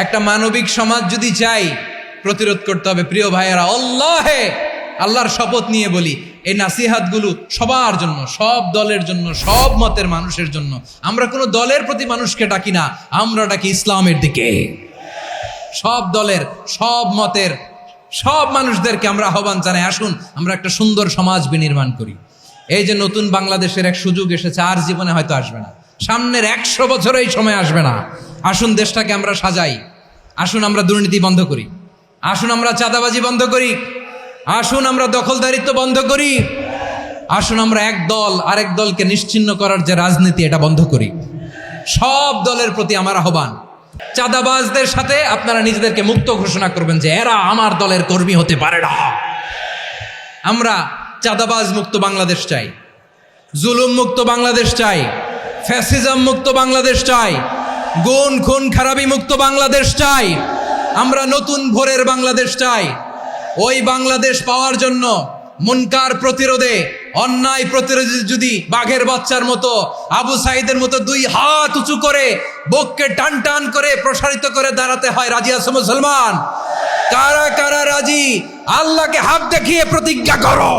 একটা মানবিক সমাজ যদি চাই, প্রতিরোধ করতে হবে। প্রিয় ভাইয়েরা, আল্লাহর শপথ নিয়ে বলি, এই নাসিহাতগুলো সবার জন্য, সব দলের জন্য, সব মতের মানুষের জন্য। আমরা কোনো দলের প্রতি মানুষকে ডাকি না, আমরা ডাকি ইসলামের দিকে। সব দলের, সব মতের, সব মানুষদেরকে আমরা আহ্বান জানাই, আসুন আমরা একটা সুন্দর সমাজ বিনির্মাণ করি। এই যে নতুন বাংলাদেশের এক সুযোগ এসেছে, আর জীবনে হয়তো আসবে না, সামনের 100 বছর এই সময় আসবে না। আসুন দেশটাকে আমরা সাজাই, আসুন আমরা দুর্নীতি বন্ধ করি, আসুন আমরা চাঁদাবাজি বন্ধ করি, আসুন আমরা দখলদারিত্ব বন্ধ করি, আসুন আমরা এক দল আরেক দলকে নিশ্চিহ্ন করার যে রাজনীতি, এটা বন্ধ করি। সব দলের প্রতি আমার আহ্বান, চাঁদাবাজদের সাথে আপনারা নিজেদেরকে মুক্ত ঘোষণা করবেন যে এরা আমার দলের কর্মী হতে পারে না। আমরা চাঁদাবাজ মুক্ত বাংলাদেশ চাই, জুলুম মুক্ত বাংলাদেশ চাই, ফ্যাসিজম মুক্ত বাংলাদেশ চাই, গুণ খুন খারাপি মুক্ত বাংলাদেশ চাই। আমরা নতুন ভোরের বাংলাদেশ চাই। ওই বাংলাদেশ পাওয়ার জন্য মুনকার প্রতিরোধে, অন্যায় প্রতিরোধে যদি বাঘের বাচ্চার মতো, আবু সাইদের মতো 2 হাত উঁচু করে, বুককে টান টান করে প্রসারিত করে দাঁড়াতে হয়, রাজি আছো মুসলমান? কারা কারা রাজি? আল্লাহকে হাত দেখিয়ে প্রতিজ্ঞা করো।